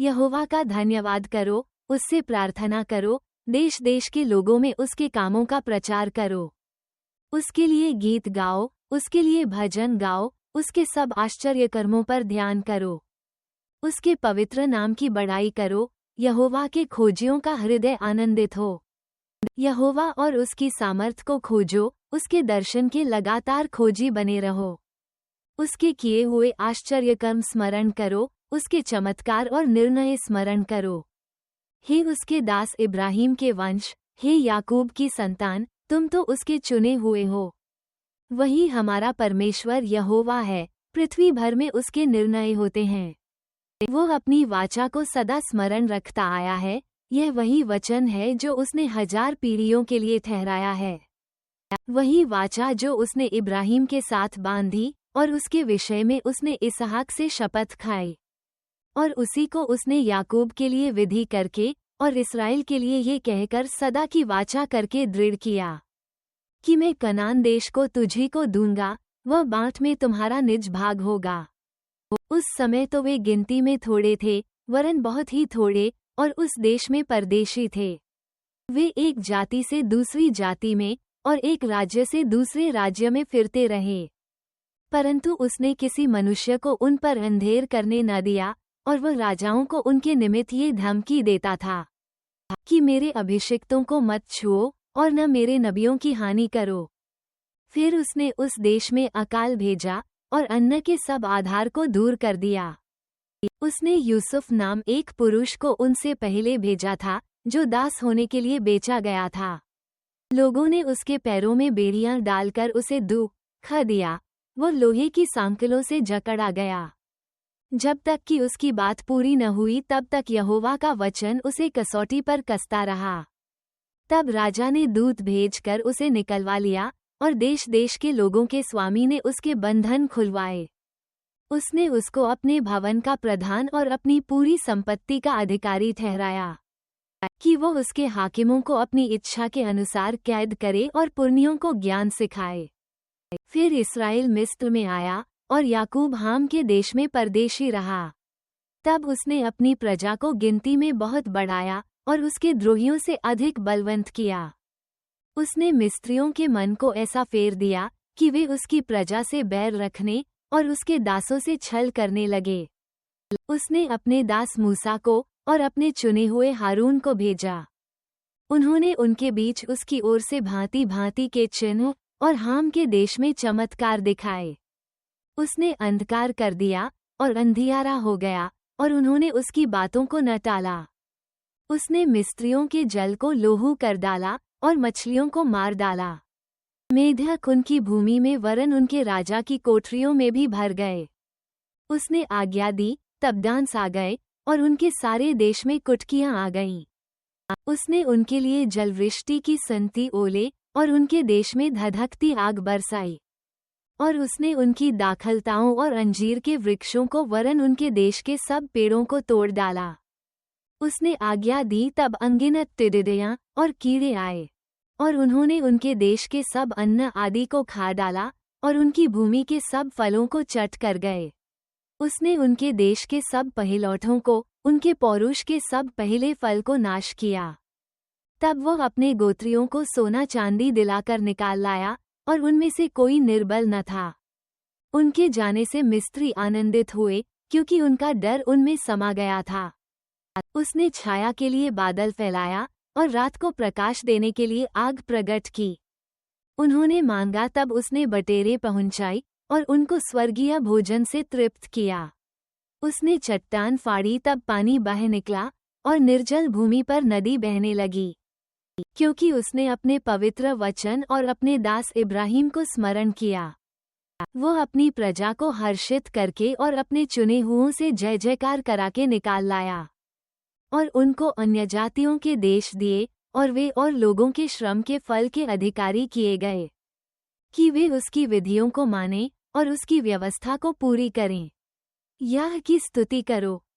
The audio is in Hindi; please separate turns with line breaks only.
यहोवा का धन्यवाद करो, उससे प्रार्थना करो, देश देश के लोगों में उसके कामों का प्रचार करो। उसके लिए गीत गाओ, उसके लिए भजन गाओ, उसके सब आश्चर्य कर्मों पर ध्यान करो। उसके पवित्र नाम की बड़ाई करो, यहोवा के खोजियों का हृदय आनंदित हो। यहोवा और उसकी सामर्थ को खोजो, उसके दर्शन के लगातार खोजी बने रहो। उसके किए हुए आश्चर्य कर्म स्मरण करो, उसके चमत्कार और निर्णय स्मरण करो। हे उसके दास इब्राहिम के वंश, हे याकूब की संतान, तुम तो उसके चुने हुए हो। वही हमारा परमेश्वर यहोवा है, पृथ्वी भर में उसके निर्णय होते हैं। वो अपनी वाचा को सदा स्मरण रखता आया है, यह वही वचन है जो उसने 1000 पीढ़ियों के लिए ठहराया है। वही वाचा जो उसने इब्राहिम के साथ बांधी, और उसके विषय में उसने इसहाक से शपथ खाई। और उसी को उसने याकूब के लिए विधि करके और इस्राएल के लिए ये कहकर सदा की वाचा करके दृढ़ किया कि मैं कनान देश को तुझी को दूंगा, वह बाँट में तुम्हारा निज भाग होगा। उस समय तो वे गिनती में थोड़े थे, वरन बहुत ही थोड़े, और उस देश में परदेशी थे। वे एक जाति से दूसरी जाति में और एक राज्य से दूसरे राज्य में फिरते रहे। परंतु उसने किसी मनुष्य को उन पर अंधेर करने न दिया, और वह राजाओं को उनके निमित्त ये धमकी देता था कि मेरे अभिषिक्तों को मत छुओ और न मेरे नबियों की हानि करो। फिर उसने उस देश में अकाल भेजा और अन्न के सब आधार को दूर कर दिया। उसने यूसुफ नाम एक पुरुष को उनसे पहले भेजा था, जो दास होने के लिए बेचा गया था। लोगों ने उसके पैरों में बेड़ियां डालकर उसे दुख दिया, वो लोहे की सांकलों से जकड़ा गया। जब तक कि उसकी बात पूरी न हुई तब तक यहोवा का वचन उसे कसौटी पर कसता रहा। तब राजा ने दूत भेजकर उसे निकलवा लिया, और देश देश के लोगों के स्वामी ने उसके बंधन खुलवाए। उसने उसको अपने भवन का प्रधान और अपनी पूरी संपत्ति का अधिकारी ठहराया, कि वो उसके हाकिमों को अपनी इच्छा के अनुसार कैद करे और पुरनियों को ज्ञान सिखाए। फिर इस्राएल मिस्र में आया, और याकूब हाम के देश में परदेशी रहा। तब उसने अपनी प्रजा को गिनती में बहुत बढ़ाया, और उसके द्रोहियों से अधिक बलवंत किया। उसने मिस्रियों के मन को ऐसा फेर दिया कि वे उसकी प्रजा से बैर रखने और उसके दासों से छल करने लगे। उसने अपने दास मूसा को और अपने चुने हुए हारून को भेजा। उन्होंने उनके बीच उसकी ओर से भांति भांति के चिन्ह और हाम के देश में चमत्कार दिखाए। उसने अंधकार कर दिया और अंधियारा हो गया, और उन्होंने उसकी बातों को न टाला। उसने मिस्रियों के जल को लोहू कर डाला और मछलियों को मार डाला। मेढक उनकी भूमि में वरन उनके राजा की कोठरियों में भी भर गए। उसने आज्ञा दी, तब डांस आ गए, और उनके सारे देश में कुटकियां आ गईं। उसने उनके लिए जलवृष्टि की सनती ओले और उनके देश में धधकती आग बरसाई। और उसने उनकी दाखलताओं और अंजीर के वृक्षों को वरन उनके देश के सब पेड़ों को तोड़ डाला। उसने आज्ञा दी, तब अनगिनत टिड्डियां और कीड़े आए, और उन्होंने उनके देश के सब अन्न आदि को खा डाला, और उनकी भूमि के सब फलों को चट कर गए। उसने उनके देश के सब पहिलौठों को, उनके पौरुष के सब पहले फल को नाश किया। तब वह अपने गोत्रियों को सोना चांदी दिलाकर निकाल लाया, और उनमें से कोई निर्बल न था। उनके जाने से मिस्री आनंदित हुए, क्योंकि उनका डर उनमें समा गया था। उसने छाया के लिए बादल फैलाया, और रात को प्रकाश देने के लिए आग प्रगट की। उन्होंने मांगा, तब उसने बटेरें पहुंचाई, और उनको स्वर्गीय भोजन से तृप्त किया। उसने चट्टान फाड़ी, तब पानी बह निकला, और निर्जल भूमि पर नदी बहने लगी। क्योंकि उसने अपने पवित्र वचन और अपने दास इब्राहिम को स्मरण किया। वो अपनी प्रजा को हर्षित करके और अपने चुने हुओं से जय जयकार करा के निकाल लाया। और उनको अन्यजातियों के देश दिए, और वे और लोगों के श्रम के फल के अधिकारी किए गए, कि वे उसकी विधियों को मानें और उसकी व्यवस्था को पूरी करें। यह की स्तुति करो,